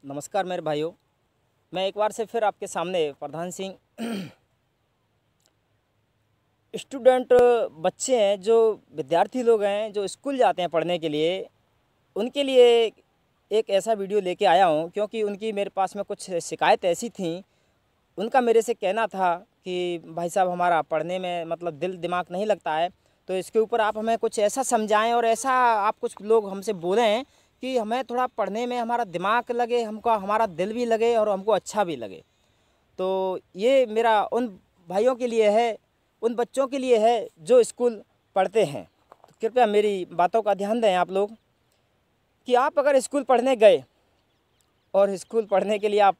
नमस्कार मेरे भाइयों। मैं एक बार से फिर आपके सामने प्रधान सिंह स्टूडेंट बच्चे हैं, जो विद्यार्थी लोग हैं, जो स्कूल जाते हैं पढ़ने के लिए, उनके लिए एक ऐसा वीडियो लेके आया हूं, क्योंकि उनकी मेरे पास में कुछ शिकायत ऐसी थी। उनका मेरे से कहना था कि भाई साहब, हमारा पढ़ने में मतलब दिल दिमाग नहीं लगता है, तो इसके ऊपर आप हमें कुछ ऐसा समझाएं और ऐसा आप कुछ लोग हमसे बोलें कि हमें थोड़ा पढ़ने में हमारा दिमाग लगे, हमको हमारा दिल भी लगे और हमको अच्छा भी लगे। तो ये मेरा उन भाइयों के लिए है, उन बच्चों के लिए है जो स्कूल पढ़ते हैं। तो कृपया मेरी बातों का ध्यान दें आप लोग कि आप अगर स्कूल पढ़ने गए और स्कूल पढ़ने के लिए आप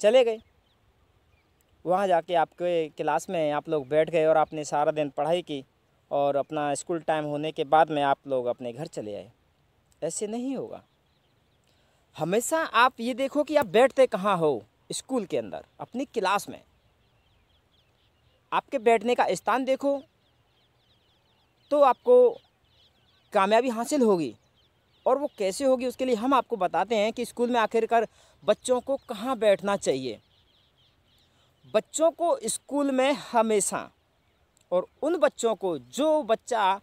चले गए, वहाँ जाके आपके क्लास में आप लोग बैठ गए और आपने सारा दिन पढ़ाई की और अपना स्कूल टाइम होने के बाद में आप लोग अपने घर चले आए। ऐसे नहीं होगा। हमेशा आप ये देखो कि आप बैठते कहाँ हो स्कूल के अंदर, अपनी क्लास में। आपके बैठने का स्थान देखो तो आपको कामयाबी हासिल होगी। और वो कैसे होगी उसके लिए हम आपको बताते हैं कि स्कूल में आखिरकार बच्चों को कहाँ बैठना चाहिए। बच्चों को स्कूल में हमेशा, और उन बच्चों को जो बच्चा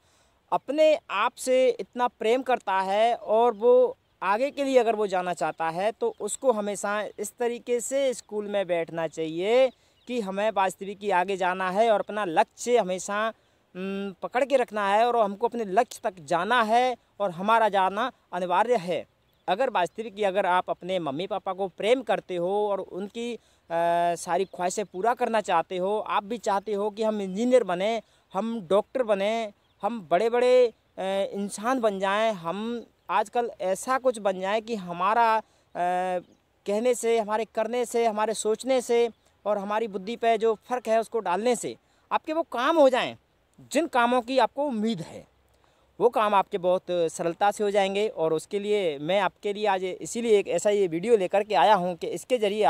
अपने आप से इतना प्रेम करता है और वो आगे के लिए अगर वो जाना चाहता है, तो उसको हमेशा इस तरीके से स्कूल में बैठना चाहिए कि हमें वास्तविक आगे जाना है और अपना लक्ष्य हमेशा पकड़ के रखना है और हमको अपने लक्ष्य तक जाना है और हमारा जाना अनिवार्य है। अगर वास्तविक अगर आप अपने मम्मी पापा को प्रेम करते हो और उनकी सारी ख्वाहिशें पूरा करना चाहते हो, आप भी चाहते हो कि हम इंजीनियर बने, हम डॉक्टर बने, हम बड़े बड़े इंसान बन जाएं, हम आजकल ऐसा कुछ बन जाएं कि हमारा कहने से, हमारे करने से, हमारे सोचने से और हमारी बुद्धि पे जो फ़र्क है उसको डालने से आपके वो काम हो जाएं जिन कामों की आपको उम्मीद है। वो काम आपके बहुत सरलता से हो जाएंगे। और उसके लिए मैं आपके लिए आज इसीलिए एक ऐसा ये वीडियो लेकर के आया हूँ कि इसके ज़रिए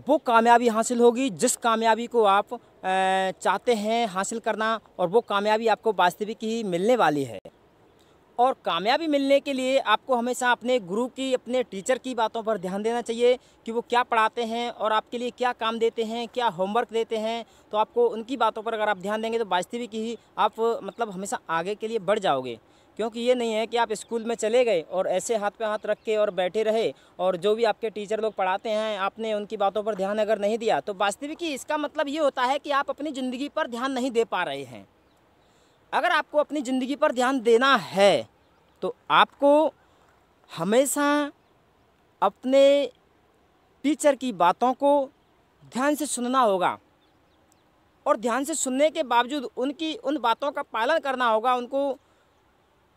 वो कामयाबी हासिल होगी जिस कामयाबी को आप चाहते हैं हासिल करना, और वो कामयाबी आपको वास्तविक ही मिलने वाली है। और कामयाबी मिलने के लिए आपको हमेशा अपने गुरु की, अपने टीचर की बातों पर ध्यान देना चाहिए कि वो क्या पढ़ाते हैं और आपके लिए क्या काम देते हैं, क्या होमवर्क देते हैं। तो आपको उनकी बातों पर अगर आप ध्यान देंगे तो वास्तविक ही आप मतलब हमेशा आगे के लिए बढ़ जाओगे। क्योंकि ये नहीं है कि आप स्कूल में चले गए और ऐसे हाथ पे हाथ रख के और बैठे रहे और जो भी आपके टीचर लोग पढ़ाते हैं आपने उनकी बातों पर ध्यान अगर नहीं दिया, तो वास्तविक ही इसका मतलब ये होता है कि आप अपनी ज़िंदगी पर ध्यान नहीं दे पा रहे हैं। अगर आपको अपनी ज़िंदगी पर ध्यान देना है तो आपको हमेशा अपने टीचर की बातों को ध्यान से सुनना होगा और ध्यान से सुनने के बावजूद उनकी उन बातों का पालन करना होगा। उनको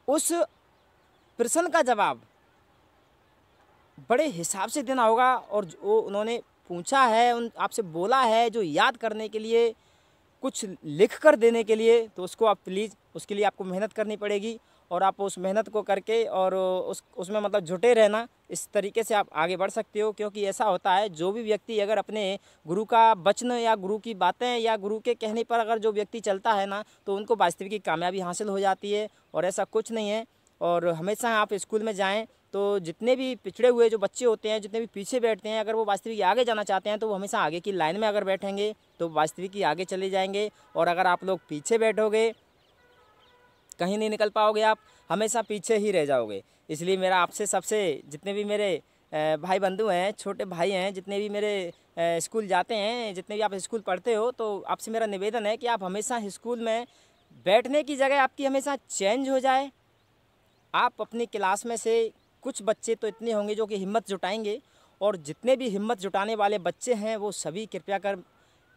उस प्रश्न का जवाब बड़े हिसाब से देना होगा और जो उन्होंने पूछा है, उन आपसे बोला है जो याद करने के लिए, कुछ लिख कर देने के लिए, तो उसको आप प्लीज़, उसके लिए आपको मेहनत करनी पड़ेगी और आप उस मेहनत को करके और उसमें मतलब जुटे रहना, इस तरीके से आप आगे बढ़ सकते हो। क्योंकि ऐसा होता है, जो भी व्यक्ति अगर अपने गुरु का वचन या गुरु की बातें या गुरु के कहने पर अगर जो व्यक्ति चलता है ना, तो उनको वास्तविक कामयाबी हासिल हो जाती है। और ऐसा कुछ नहीं है। और हमेशा आप स्कूल में जाएँ तो जितने भी पिछड़े हुए जो बच्चे होते हैं, जितने भी पीछे बैठते हैं, अगर वो वास्तविक आगे जाना चाहते हैं तो वो हमेशा आगे की लाइन में अगर बैठेंगे तो वास्तविक ही आगे चले जाएंगे। और अगर आप लोग पीछे बैठोगे, कहीं नहीं निकल पाओगे, आप हमेशा पीछे ही रह जाओगे। इसलिए मेरा आपसे, सबसे जितने भी मेरे भाई बंधु हैं, छोटे भाई हैं, जितने भी मेरे स्कूल जाते हैं, जितने भी आप स्कूल पढ़ते हो, तो आपसे मेरा निवेदन है कि आप हमेशा स्कूल में बैठने की जगह आपकी हमेशा चेंज हो जाए। आप अपनी क्लास में से कुछ बच्चे तो इतने होंगे जो कि हिम्मत जुटाएंगे, और जितने भी हिम्मत जुटाने वाले बच्चे हैं वो सभी कृपया कर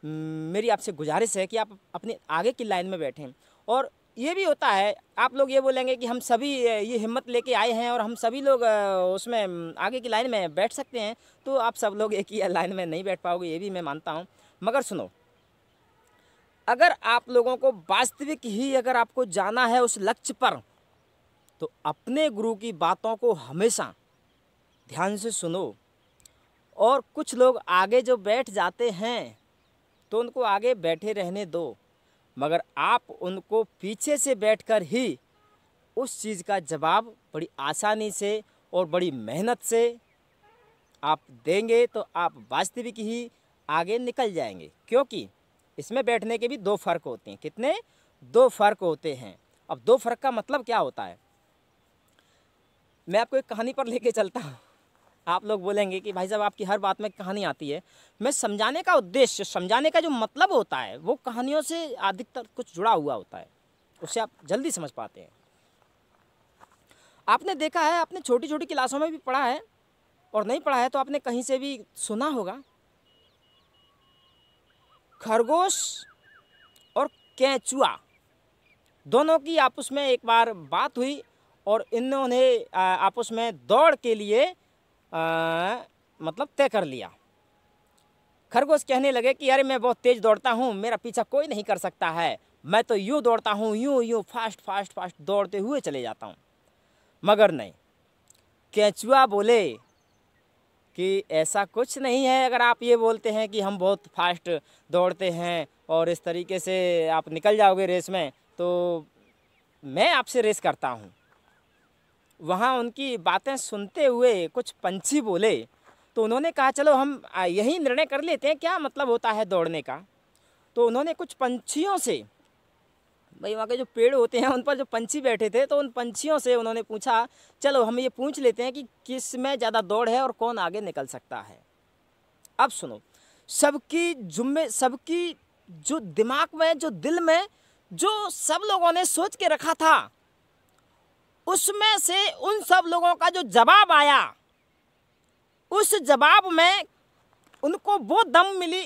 मेरी आपसे गुजारिश है कि आप अपने आगे की लाइन में बैठें। और ये भी होता है, आप लोग ये बोलेंगे कि हम सभी ये हिम्मत लेके आए हैं और हम सभी लोग उसमें आगे की लाइन में बैठ सकते हैं, तो आप सब लोग एक ही लाइन में नहीं बैठ पाओगे, ये भी मैं मानता हूँ। मगर सुनो, अगर आप लोगों को वास्तविक ही अगर आपको जाना है उस लक्ष्य पर, तो अपने गुरु की बातों को हमेशा ध्यान से सुनो। और कुछ लोग आगे जो बैठ जाते हैं तो उनको आगे बैठे रहने दो, मगर आप उनको पीछे से बैठकर ही उस चीज़ का जवाब बड़ी आसानी से और बड़ी मेहनत से आप देंगे तो आप वास्तविक ही आगे निकल जाएंगे, क्योंकि इसमें बैठने के भी दो फ़र्क होते हैं। कितने? दो फ़र्क होते हैं। अब दो फ़र्क का मतलब क्या होता है, मैं आपको एक कहानी पर लेके चलता हूँ। आप लोग बोलेंगे कि भाई साहब आपकी हर बात में कहानी आती है। मैं समझाने का उद्देश्य, समझाने का जो मतलब होता है वो कहानियों से अधिकतर कुछ जुड़ा हुआ होता है, उससे आप जल्दी समझ पाते हैं। आपने देखा है, आपने छोटी छोटी क्लासों में भी पढ़ा है, और नहीं पढ़ा है तो आपने कहीं से भी सुना होगा, खरगोश और केंचुआ दोनों की आपस में एक बार बात हुई और इन्होंने आपस में दौड़ के लिए मतलब तय कर लिया। खरगोश कहने लगे कि अरे मैं बहुत तेज़ दौड़ता हूँ, मेरा पीछा कोई नहीं कर सकता है, मैं तो यूँ दौड़ता हूँ, यूँ यूँ फास्ट फास्ट फास्ट दौड़ते हुए चले जाता हूँ। मगर नहीं, केंचुआ बोले कि ऐसा कुछ नहीं है। अगर आप ये बोलते हैं कि हम बहुत फास्ट दौड़ते हैं और इस तरीके से आप निकल जाओगे रेस में, तो मैं आपसे रेस करता हूँ। वहाँ उनकी बातें सुनते हुए कुछ पंछी बोले, तो उन्होंने कहा चलो हम यही निर्णय कर लेते हैं, क्या मतलब होता है दौड़ने का। तो उन्होंने कुछ पंछियों से, भाई वहाँ के जो पेड़ होते हैं उन पर जो पंछी बैठे थे, तो उन पंछियों से उन्होंने पूछा चलो हम ये पूछ लेते हैं कि किस में ज़्यादा दौड़ है और कौन आगे निकल सकता है। अब सुनो, सबकी जो दिमाग में, जो दिल में, जो सब लोगों ने सोच के रखा था, उसमें से उन सब लोगों का जो जवाब आया, उस जवाब में उनको वो दम मिली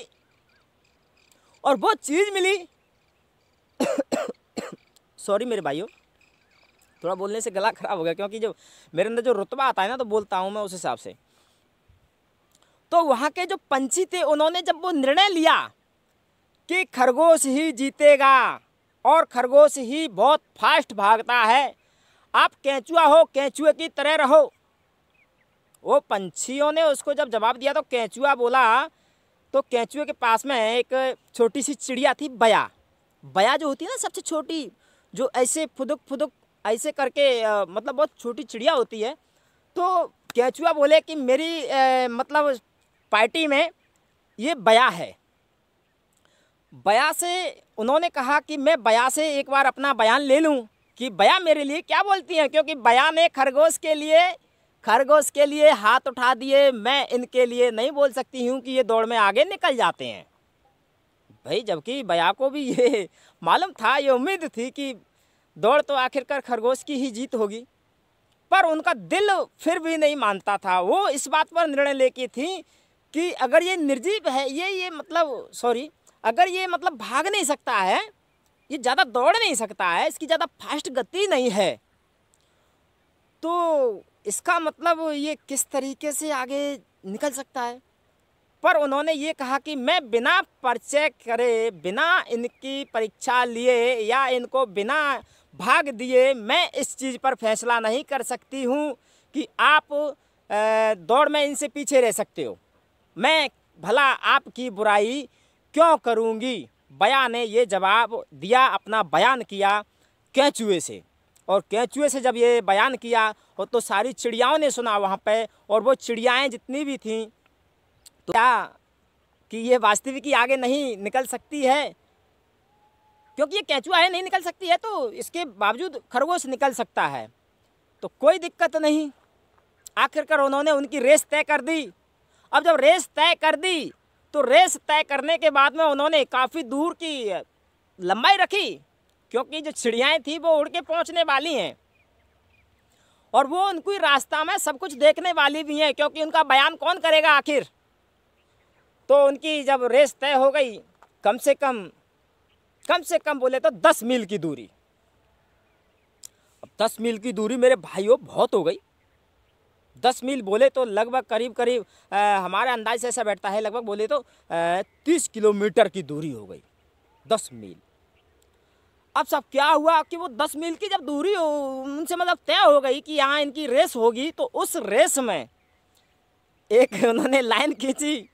और वो चीज़ मिली। सॉरी मेरे भाइयों, थोड़ा बोलने से गला खराब हो गया, क्योंकि जो मेरे अंदर जो रुतबा आता है ना, तो बोलता हूँ मैं उस हिसाब से। तो वहाँ के जो पंछी थे, उन्होंने जब वो निर्णय लिया कि खरगोश ही जीतेगा और खरगोश ही बहुत फास्ट भागता है, आप केंचुआ हो, केंचुए की तरह रहो। वो पंछियों ने उसको जब जवाब दिया तो केंचुआ बोला, तो केंचुए के पास में एक छोटी सी चिड़िया थी, बया। बया जो होती है ना सबसे छोटी, जो ऐसे फुदुक फुदुक ऐसे करके मतलब बहुत छोटी चिड़िया होती है। तो केंचुआ बोले कि मेरी मतलब पार्टी में ये बया है। बया से उन्होंने कहा कि मैं बया से एक बार अपना बयान ले लूं कि बया मेरे लिए क्या बोलती हैं, क्योंकि बया ने खरगोश के लिए हाथ उठा दिए। मैं इनके लिए नहीं बोल सकती हूँ कि ये दौड़ में आगे निकल जाते हैं। भाई जबकि बया को भी ये मालूम था, ये उम्मीद थी कि दौड़ तो आखिरकार खरगोश की ही जीत होगी, पर उनका दिल फिर भी नहीं मानता था। वो इस बात पर निर्णय लेके थी कि अगर ये निर्जीव है, ये मतलब सॉरी, अगर ये मतलब भाग नहीं सकता है, ये ज़्यादा दौड़ नहीं सकता है, इसकी ज़्यादा फास्ट गति नहीं है, तो इसका मतलब ये किस तरीके से आगे निकल सकता है। पर उन्होंने ये कहा कि मैं बिना परिचय करे, बिना इनकी परीक्षा लिए या इनको बिना भाग दिए, मैं इस चीज़ पर फैसला नहीं कर सकती हूँ कि आप दौड़ में इनसे पीछे रह सकते हो। मैं भला आपकी बुराई क्यों करूँगी। बया ने ये जवाब दिया, अपना बयान किया केंचुए से। और केंचुए से जब ये बयान किया और तो सारी चिड़ियाओं ने सुना वहाँ पे, और वो चिड़ियाएँ जितनी भी थीं, तो क्या कि ये वास्तविक ही आगे नहीं निकल सकती है, क्योंकि ये केंचुआ है, नहीं निकल सकती है, तो इसके बावजूद खरगोश निकल सकता है, तो कोई दिक्कत नहीं। आखिरकार उन्होंने उनकी रेस तय कर दी। अब जब रेस तय कर दी, तो रेस तय करने के बाद में उन्होंने काफ़ी दूर की लंबाई रखी, क्योंकि जो चिड़ियाएँ थी वो उड़ के पहुँचने वाली हैं और वो उनको रास्ता में सब कुछ देखने वाली भी हैं, क्योंकि उनका बयान कौन करेगा आखिर। तो उनकी जब रेस तय हो गई, कम से कम बोले तो 10 मील की दूरी। अब 10 मील की दूरी मेरे भाइयों बहुत हो गई। 10 मील बोले तो लगभग करीब हमारे अंदाज से ऐसा बैठता है, लगभग बोले तो 30 किलोमीटर की दूरी हो गई, 10 मील। अब सब क्या हुआ कि वो 10 मील की जब दूरी उनसे मतलब तय हो गई कि यहाँ इनकी रेस होगी, तो उस रेस में एक उन्होंने लाइन खींची।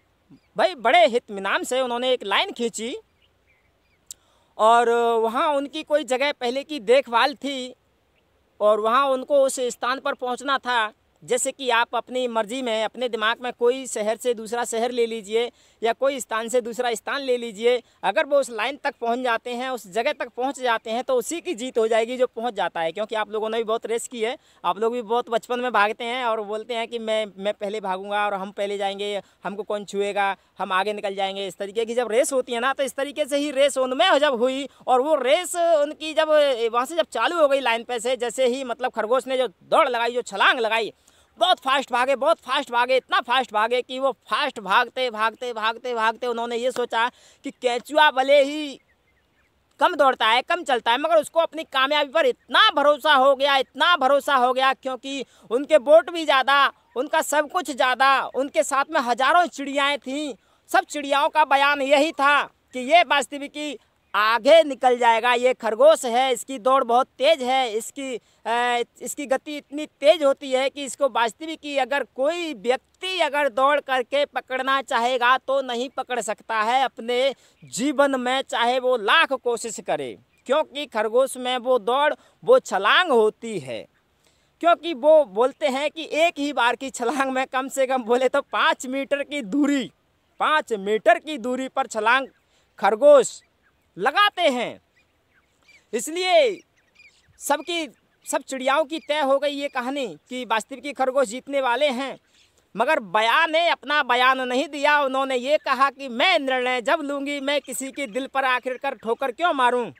भाई बड़े इत्मीनान से उन्होंने एक लाइन खींची, और वहाँ उनकी कोई जगह पहले की देखभाल थी, और वहाँ उनको उस स्थान पर पहुँचना था जैसे कि आप अपनी मर्जी में अपने दिमाग में कोई शहर से दूसरा शहर ले लीजिए या कोई स्थान से दूसरा स्थान ले लीजिए, अगर वो उस लाइन तक पहुंच जाते हैं, उस जगह तक पहुंच जाते हैं, तो उसी की जीत हो जाएगी जो पहुंच जाता है। क्योंकि आप लोगों ने भी बहुत रेस की है, आप लोग भी बहुत बचपन में भागते हैं और बोलते हैं कि मैं पहले भागूंगा और हम पहले जाएंगे, हमको कौन छुएगा, हम आगे निकल जाएंगे। इस तरीके की जब रेस होती है ना, तो इस तरीके से ही रेस उनमें जब हुई और वो रेस उनकी जब वहाँ से जब चालू हो गई लाइन पे से, जैसे ही मतलब खरगोश ने जो दौड़ लगाई, जो छलांग लगाई, बहुत फास्ट भागे, बहुत फास्ट भागे, इतना फास्ट भागे कि वो फास्ट भागते भागते भागते भागते उन्होंने ये सोचा कि केंचुआ भले ही कम दौड़ता है, कम चलता है, मगर उसको अपनी कामयाबी पर इतना भरोसा हो गया, इतना भरोसा हो गया, क्योंकि उनके बोट भी ज़्यादा, उनका सब कुछ ज़्यादा, उनके साथ में हज़ारों चिड़ियाएँ थीं। सब चिड़ियाओं का बयान यही था कि ये वास्तविकी आगे निकल जाएगा, ये खरगोश है, इसकी दौड़ बहुत तेज़ है, इसकी गति इतनी तेज़ होती है कि इसको वास्तविकी अगर कोई व्यक्ति अगर दौड़ करके पकड़ना चाहेगा तो नहीं पकड़ सकता है अपने जीवन में, चाहे वो लाख कोशिश करे। क्योंकि खरगोश में वो दौड़, वो छलांग होती है। क्योंकि वो बोलते हैं कि एक ही बार की छलांग में कम से कम बोले तो 5 मीटर की दूरी, 5 मीटर की दूरी पर छलांग खरगोश लगाते हैं। इसलिए सब चिड़ियाओं की तय हो गई ये कहानी कि वास्तविकी खरगोश जीतने वाले हैं। मगर बया ने अपना बयान नहीं दिया। उन्होंने ये कहा कि मैं निर्णय जब लूँगी, मैं किसी के दिल पर आखिरकार ठोकर क्यों मारूं,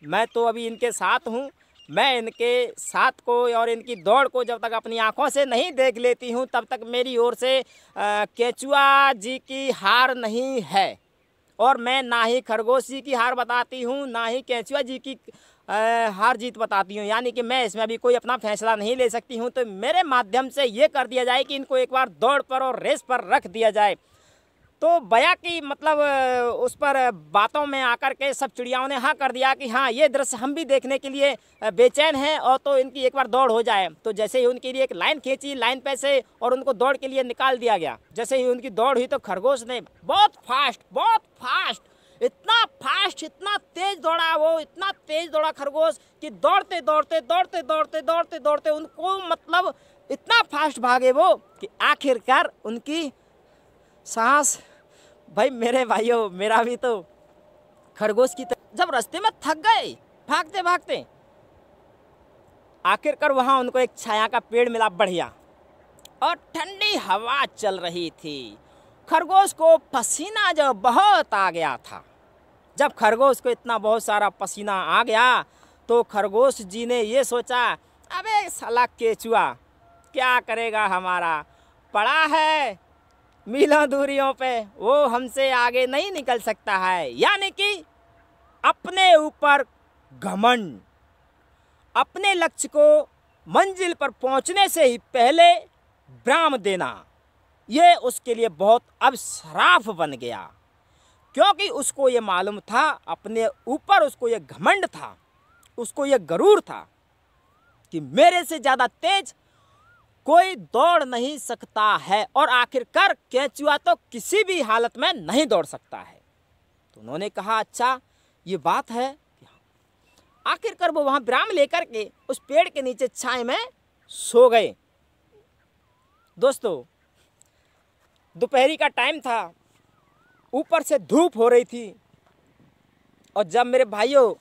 मैं तो अभी इनके साथ हूं। मैं इनके साथ को और इनकी दौड़ को जब तक अपनी आंखों से नहीं देख लेती हूं, तब तक मेरी ओर से केंचुआ जी की हार नहीं है। और मैं ना ही खरगोश जी की हार बताती हूँ, ना ही केंचुआ जी की हार जीत बताती हूँ। यानी कि मैं इसमें अभी कोई अपना फैसला नहीं ले सकती हूँ। तो मेरे माध्यम से ये कर दिया जाए कि इनको एक बार दौड़ पर और रेस पर रख दिया जाए। तो बया की मतलब उस पर बातों में आकर के सब चिड़ियाओं ने हाँ कर दिया कि हाँ, ये दृश्य हम भी देखने के लिए बेचैन हैं और तो इनकी एक बार दौड़ हो जाए। तो जैसे ही उनके लिए एक लाइन खींची, लाइन पे से और उनको दौड़ के लिए निकाल दिया गया। जैसे ही उनकी दौड़ हुई तो खरगोश ने बहुत फास्ट, इतना तेज दौड़ा वो, इतना तेज दौड़ा खरगोश कि दौड़ते उनको मतलब इतना फास्ट भागे वो कि आखिरकार उनकी सांस, भाई मेरे भाइयों, मेरा भी तो खरगोश की तरह जब रास्ते में थक गए भागते भागते, आखिरकार वहाँ उनको एक छाया का पेड़ मिला बढ़िया और ठंडी हवा चल रही थी। खरगोश को पसीना जो बहुत आ गया था। जब खरगोश को इतना बहुत सारा पसीना आ गया तो खरगोश जी ने ये सोचा, अबे साला केंचुआ क्या करेगा हमारा, पड़ा है मीलों दूरियों पे, वो हमसे आगे नहीं निकल सकता है। यानी कि अपने ऊपर घमंड, अपने लक्ष्य को मंजिल पर पहुंचने से ही पहले विराम देना, ये उसके लिए बहुत अब श्राप बन गया। क्योंकि उसको ये मालूम था, अपने ऊपर उसको ये घमंड था, उसको ये गरूर था कि मेरे से ज़्यादा तेज कोई दौड़ नहीं सकता है और आखिरकार केंचुआ तो किसी भी हालत में नहीं दौड़ सकता है। तो उन्होंने कहा अच्छा ये बात है। आखिरकार वो वहाँ विराम लेकर के उस पेड़ के नीचे छाए में सो गए। दोस्तों, दोपहरी का टाइम था, ऊपर से धूप हो रही थी और जब मेरे भाइयों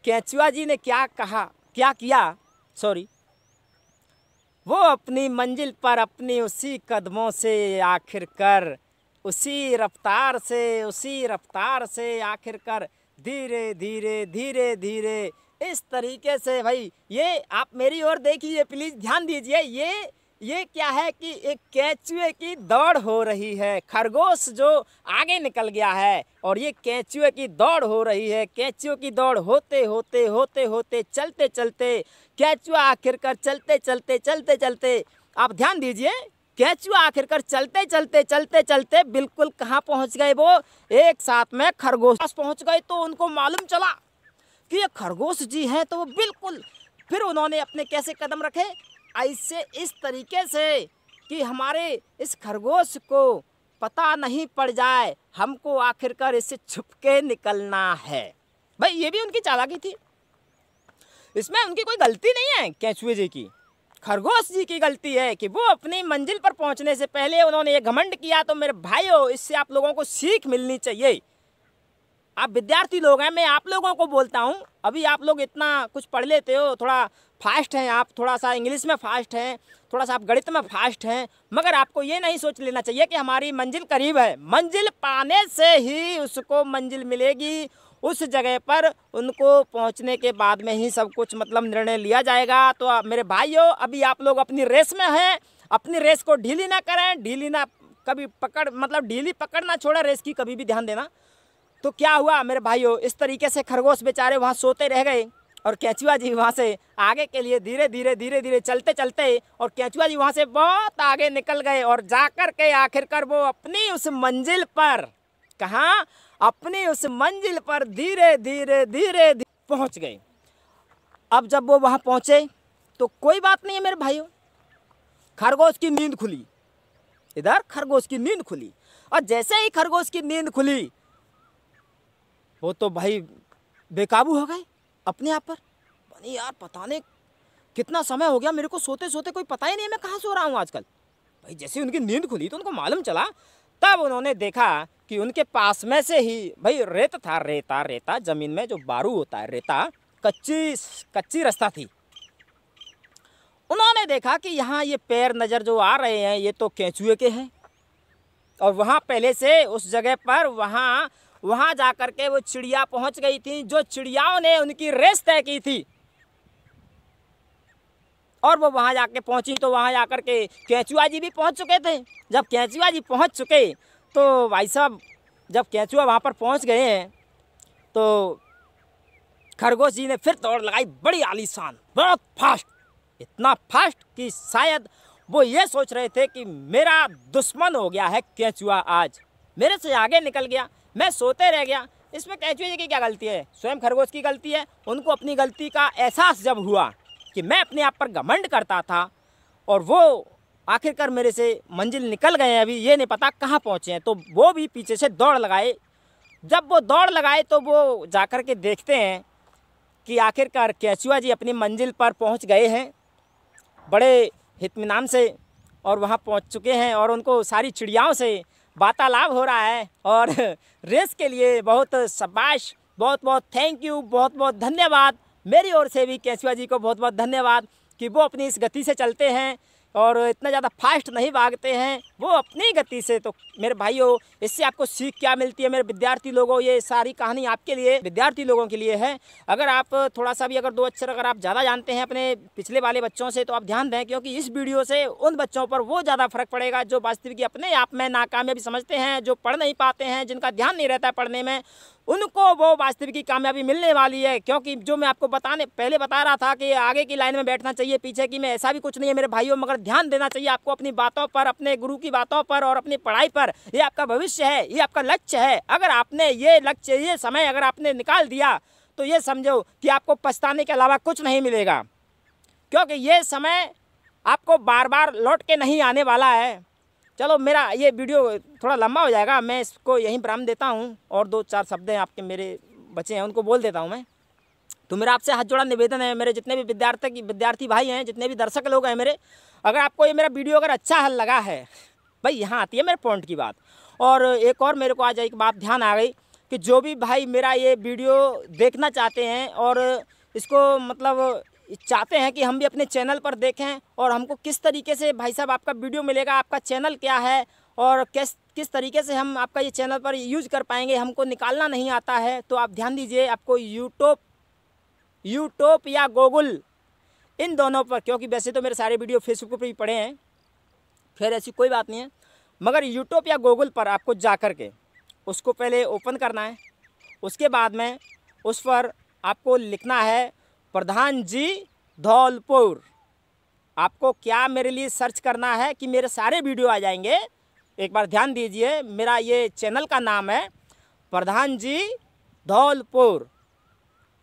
केंचुआ जी ने क्या किया, वो अपनी मंजिल पर अपनी उसी कदमों से आखिरकार उसी रफ्तार से आखिरकार धीरे धीरे इस तरीके से, भाई ये आप मेरी ओर देखिए, प्लीज़ ध्यान दीजिए। ये क्या है कि एक केंचुए की दौड़ हो रही है। खरगोश जो आगे निकल गया है और ये केंचुए की दौड़ हो रही है। केंचुए की दौड़ होते चलते केंचुआ आखिरकार चलते आप ध्यान दीजिए, केंचुआ आखिरकार चलते बिल्कुल कहाँ पहुँच गए, वो एक साथ में खरगोश पहुँच गए। तो उनको मालूम चला कि ये खरगोश जी हैं। तो वो बिल्कुल फिर उन्होंने अपने कैसे कदम रखे, ऐसे इस तरीके से कि हमारे इस खरगोश को पता नहीं पड़ जाए, हमको आखिरकार इससे छुप के निकलना है। भाई ये भी उनकी चालाकी थी, इसमें उनकी कोई गलती नहीं है केंचुए जी की। खरगोश जी की गलती है कि वो अपनी मंजिल पर पहुंचने से पहले उन्होंने ये घमंड किया। तो मेरे भाइयों, इससे आप लोगों को सीख मिलनी चाहिए। आप विद्यार्थी लोग हैं, मैं आप लोगों को बोलता हूं, अभी आप लोग इतना कुछ पढ़ लेते हो, थोड़ा फास्ट हैं आप, थोड़ा सा इंग्लिश में फास्ट हैं, थोड़ा सा आप गणित में फास्ट हैं, मगर आपको ये नहीं सोच लेना चाहिए कि हमारी मंजिल करीब है। मंजिल पाने से ही उसको मंजिल मिलेगी। उस जगह पर उनको पहुंचने के बाद में ही सब कुछ मतलब निर्णय लिया जाएगा। तो मेरे भाइयों, अभी आप लोग अपनी रेस में हैं, अपनी रेस को ढीली ना करें, ढीली ना कभी पकड़ मतलब ढीली पकड़ ना छोड़े, रेस की कभी भी ध्यान देना। तो क्या हुआ मेरे भाइयों, इस तरीके से खरगोश बेचारे वहाँ सोते रह गए और केंचुआ जी वहाँ से आगे के लिए धीरे धीरे चलते चलते, और केंचुआ जी वहाँ से बहुत आगे निकल गए और जाकर के आखिरकार वो अपनी उस मंजिल पर, कहाँ, अपनी उस मंजिल पर धीरे धीरे पहुँच गए। अब जब वो वहाँ पहुँचे तो कोई बात नहीं है मेरे भाइयों, खरगोश की नींद खुली, इधर खरगोश की नींद खुली। और जैसे ही खरगोश की नींद खुली, वो तो भाई बेकाबू हो गए अपने आप पर। बनी यार, पता नहीं कितना समय हो गया मेरे को सोते सोते, कोई पता ही नहीं है मैं कहाँ सो रहा हूँ आजकल। भाई जैसे उनकी नींद खुली तो उनको मालूम चला, तब उन्होंने देखा कि उनके पास में से ही भाई रेत था, रेता रेता, ज़मीन में जो बारू होता है रेता, कच्ची रास्ता थी। उन्होंने देखा कि यहाँ ये पैर नज़र जो आ रहे हैं ये तो केंचुए के हैं, और वहाँ पहले से उस जगह पर वहाँ जा कर के वो चिड़िया पहुँच गई थी, जो चिड़ियाओं ने उनकी रेस तय की थी। और वो वहाँ जाके पहुँची तो वहाँ जाकर के केंचुआ जी भी पहुँच चुके थे। जब केंचुआ जी पहुँच चुके तो भाई साहब, जब केंचुआ वहाँ पर पहुँच गए हैं तो खरगोश जी ने फिर दौड़ लगाई, बड़ी आलीशान, बहुत फास्ट, इतना फास्ट कि शायद वो ये सोच रहे थे कि मेरा दुश्मन हो गया है केंचुआ, आज मेरे से आगे निकल गया, मैं सोते रह गया। इसमें केंचुए जी की क्या गलती है? स्वयं खरगोश की गलती है। उनको अपनी गलती का एहसास जब हुआ कि मैं अपने आप पर घमंड करता था और वो आखिरकार मेरे से मंजिल निकल गए हैं, अभी ये नहीं पता कहाँ पहुँचे हैं, तो वो भी पीछे से दौड़ लगाए। जब वो दौड़ लगाए तो वो जाकर के देखते हैं कि आखिरकार केंचुआ जी अपनी मंजिल पर पहुँच गए हैं बड़े इत्मीनान से, और वहाँ पहुँच चुके हैं और उनको सारी चिड़ियाओं से वार्तालाप हो रहा है। और रेस के लिए बहुत शाबाश, बहुत बहुत थैंक यू, बहुत बहुत धन्यवाद, मेरी ओर से भी केंचुआ जी को बहुत बहुत धन्यवाद कि वो अपनी इस गति से चलते हैं और इतना ज़्यादा फास्ट नहीं भागते हैं, वो अपनी गति से। तो मेरे भाइयों, इससे आपको सीख क्या मिलती है मेरे विद्यार्थी लोगों? ये सारी कहानी आपके लिए, विद्यार्थी लोगों के लिए है। अगर आप थोड़ा सा भी अगर दो अक्षर अगर आप ज़्यादा जानते हैं अपने पिछले वाले बच्चों से तो आप ध्यान दें, क्योंकि इस वीडियो से उन बच्चों पर वो ज़्यादा फर्क पड़ेगा जो वास्तविक अपने आप में नाकामयाबी समझते हैं, जो पढ़ नहीं पाते हैं, जिनका ध्यान नहीं रहता है पढ़ने में, उनको वो वास्तविक की कामयाबी मिलने वाली है। क्योंकि जो मैं आपको पहले बता रहा था कि आगे की लाइन में बैठना चाहिए, पीछे की में, ऐसा भी कुछ नहीं है मेरे भाइयों, मगर ध्यान देना चाहिए आपको अपनी बातों पर, अपने गुरु की बातों पर और अपनी पढ़ाई पर। ये आपका भविष्य है, ये आपका लक्ष्य है। अगर आपने ये लक्ष्य, ये समय अगर आपने निकाल दिया तो ये समझो कि आपको पछताने के अलावा कुछ नहीं मिलेगा, क्योंकि ये समय आपको बार बार लौट के नहीं आने वाला है। चलो, मेरा ये वीडियो थोड़ा लंबा हो जाएगा, मैं इसको यहीं विराम देता हूँ और दो चार शब्द आपके मेरे बचे हैं उनको बोल देता हूँ मैं। तो मेरा आपसे हाथ जोड़ा निवेदन है, मेरे जितने भी विद्यार्थी भाई हैं, जितने भी दर्शक लोग हैं मेरे, अगर आपको ये मेरा वीडियो अगर अच्छा लगा है, भाई यहाँ आती है मेरे पॉइंट की बात। और एक और मेरे को आज एक बात ध्यान आ गई कि जो भी भाई मेरा ये वीडियो देखना चाहते हैं और इसको मतलब चाहते हैं कि हम भी अपने चैनल पर देखें और हमको किस तरीके से भाई साहब आपका वीडियो मिलेगा, आपका चैनल क्या है और किस तरीके से हम आपका ये चैनल पर यूज कर पाएंगे, हमको निकालना नहीं आता है, तो आप ध्यान दीजिए, आपको यूट्यूब या गूगल, इन दोनों पर, क्योंकि वैसे तो मेरे सारे वीडियो फेसबुक पर भी पड़े हैं, फिर ऐसी कोई बात नहीं है, मगर यूट्यूब या गूगल पर आपको जा कर के उसको पहले ओपन करना है। उसके बाद में उस पर आपको लिखना है प्रधान जी धौलपुर। आपको क्या मेरे लिए सर्च करना है कि मेरे सारे वीडियो आ जाएंगे। एक बार ध्यान दीजिए, मेरा ये चैनल का नाम है प्रधान जी धौलपुर।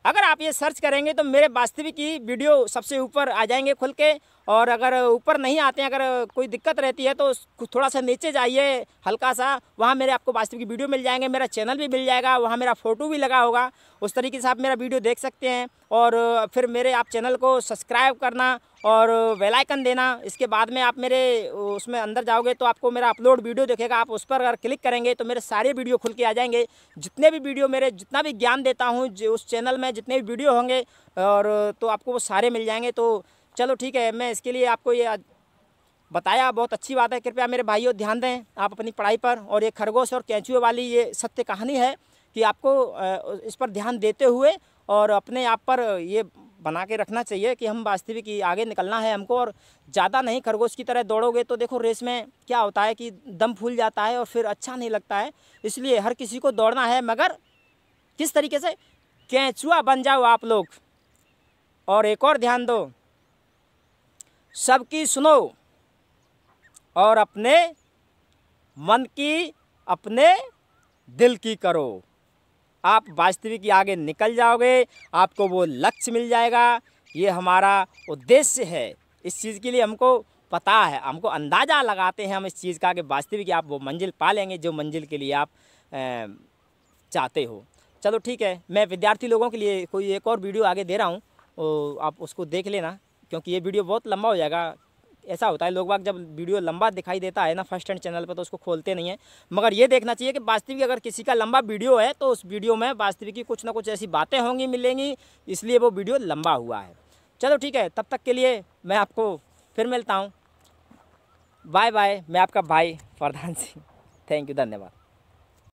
अगर आप ये सर्च करेंगे तो मेरे वास्तविक ही वीडियो सबसे ऊपर आ जाएंगे खुल के, और अगर ऊपर नहीं आते हैं, अगर कोई दिक्कत रहती है तो थोड़ा सा नीचे जाइए हल्का सा, वहाँ मेरे आपको वास्तविक वीडियो मिल जाएंगे, मेरा चैनल भी मिल जाएगा, वहाँ मेरा फ़ोटो भी लगा होगा। उस तरीके से आप मेरा वीडियो देख सकते हैं। और फिर मेरे आप चैनल को सब्सक्राइब करना और बेल आइकन देना। इसके बाद में आप मेरे उसमें अंदर जाओगे तो आपको मेरा अपलोड वीडियो दिखेगा, आप उस पर अगर क्लिक करेंगे तो मेरे सारे वीडियो खुल के आ जाएंगे। जितने भी वीडियो मेरे, जितना भी ज्ञान देता हूँ जो उस चैनल में जितने भी वीडियो होंगे और तो आपको वो सारे मिल जाएंगे। तो चलो ठीक है, मैं इसके लिए आपको ये बताया, बहुत अच्छी बात है। कृपया मेरे भाइयों ध्यान दें आप अपनी पढ़ाई पर। और ये खरगोश और केंचुए वाली ये सत्य कहानी है कि आपको इस पर ध्यान देते हुए और अपने आप पर ये बना के रखना चाहिए कि हम वास्तविक आगे निकलना है हमको। और ज़्यादा नहीं खरगोश की तरह दौड़ोगे तो देखो रेस में क्या होता है कि दम फूल जाता है और फिर अच्छा नहीं लगता है। इसलिए हर किसी को दौड़ना है, मगर किस तरीके से, केंचुआ बन जाओ आप लोग। और एक और ध्यान दो, सबकी सुनो और अपने मन की, अपने दिल की करो। आप वास्तविक आगे निकल जाओगे, आपको वो लक्ष्य मिल जाएगा। ये हमारा उद्देश्य है। इस चीज़ के लिए हमको पता है, हमको अंदाज़ा लगाते हैं हम इस चीज़ का कि वास्तविक आप वो मंजिल पा लेंगे जो मंजिल के लिए आप चाहते हो। चलो ठीक है, मैं विद्यार्थी लोगों के लिए कोई एक और वीडियो आगे दे रहा हूँ, आप उसको देख लेना, क्योंकि ये वीडियो बहुत लंबा हो जाएगा। ऐसा होता है लोग बाग जब वीडियो लंबा दिखाई देता है ना फर्स्ट हैंड चैनल पर तो उसको खोलते नहीं है। मगर ये देखना चाहिए कि वास्तविक अगर किसी का लंबा वीडियो है तो उस वीडियो में वास्तविक की कुछ ना कुछ ऐसी बातें होंगी, मिलेंगी, इसलिए वो वीडियो लंबा हुआ है। चलो ठीक है, तब तक के लिए मैं आपको फिर मिलता हूँ। Bye bye. मैं आपका भाई फरदान सिंह। थैंक यू, धन्यवाद।